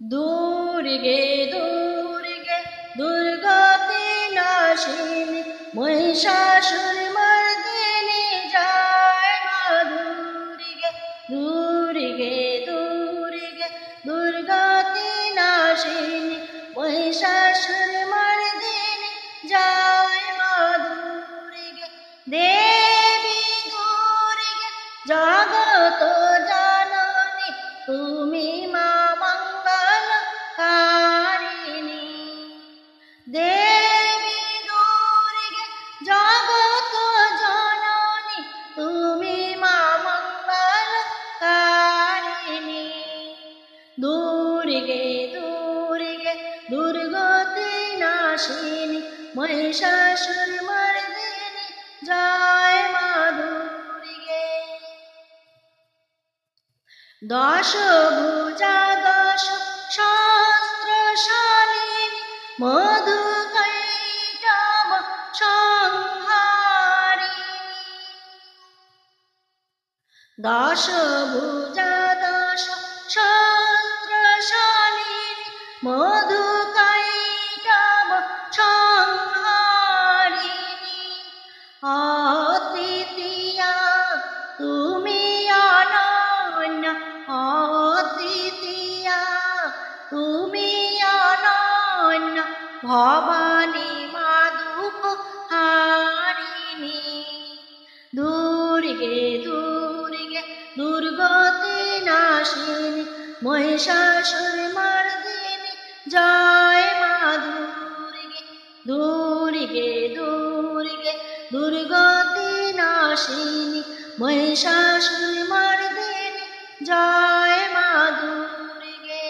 দুর্গে দুর্গে দুর্গতি নাশিনী মহিষাসুরমর্দিনী জয় মা দুর্গে দুর্গে দুর্গে দুর্গতি নাশিনী মহিষাসুরমর্দিনী জয় মা দুর্গে দেবী দুর্গে জগত জননী তুমি মা মঙ্গলকারিণী দেবী দুর্গে জগত জননী তুমি মা মঙ্গলকারিণী দুর্গে দুর্গে দুর্গতি নাশিনী মহিষাসুরমর্দিনী জয় মা দুর্গে দশ ভুজা দশ সহস্রশালিনী মধুকৈটভ সংহারিণী দশ ভুজা দশ সহস্রশালিনী মধুকৈটভ সংহারিণী অদ্বিতীয়া তুমি অনন্য অদ্বিতীয়া তুমি অনন্য ভবানী মা দুঃখ হারিণী দুর্গে দুর্গে দুর্গতি নাশিনী মহিষাসুরমর্দিনী জয় মা দুর্গে দুর্গে দুর্গে দুর্গতি নাশিনী মহিষাসুরমর্দিনী জয় মা দুর্গে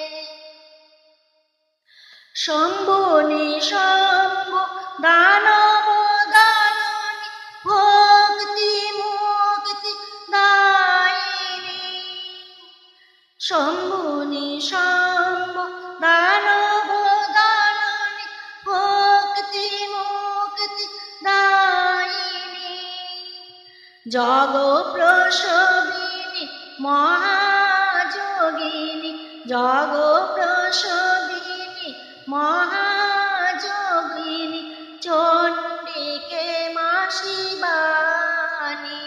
শম্ভু নিশম্ভু দানব দাননী ভক্তি মুক্তি দায়িনী শম্ভু নিশম্ভু দানব দাননী ভক্তি মুক্তি দায়িনী জগ প্রসবিনী মহাযোগিনী জগ প্রসবিনী মহাযোগিনী চণ্ডিকে মা শিবানী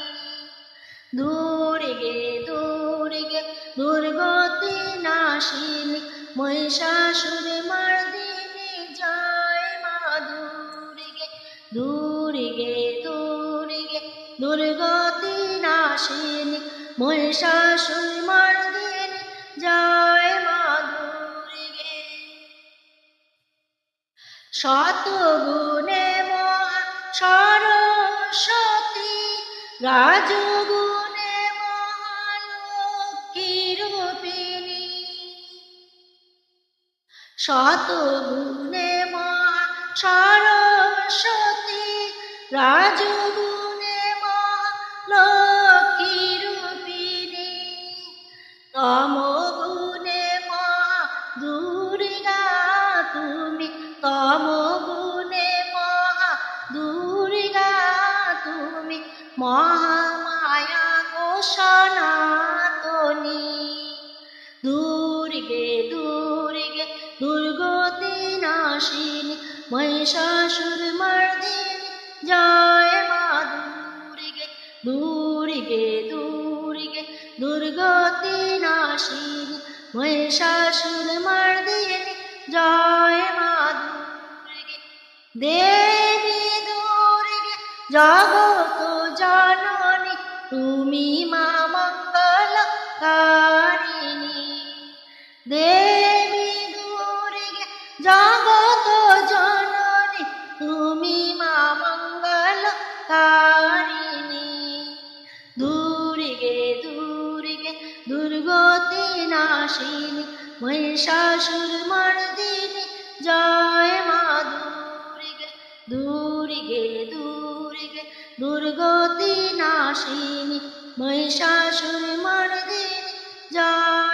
দুর্গে দুর্গে দুর্গতি নাশিনী মহিষাসুরমর্দিনী জয় মা দুর্গে দুর্গে দুর্গে দুর্গতি নাশিনী মহিষাসুরমর্দিনী জয় মা দুর্গে শতগুণে মহা সরস্বতী রাজগুণে মহালক্ষ্মী রূপিণী শতগুণে মহা সরস্বতী রাজগুণে মহালক্ষ্মী রূপিণী তমগুণে মহা দুর্গা তুমি তমগুণে মহা দুর্গা তুমি মহামায়া গো সনাতনী দুর্গে দুর্গে দুর্গতি নাশিনী মহিষাসুরমর্দিনী জয় মা দুর্গে দুর্গে দুর্গে দুর্গতি নাশিনী মহিষাসুরমর্দিনী জয় মা দুর্গে দেবী দুর্গে জগত জননী তুমি মা মঙ্গলকারিণী দেবী দুর্গে জগত জননী তুমি মা মঙ্গলকারিণী দুর্গে দুর্গে দুর্গতি নাশিনী মহিষাসুরমর্দিনী জয় মা দুর্গে দুর্গে দুর্গে দুর্গতি নাশিনী মহিষাসুরমর্দিনী জয়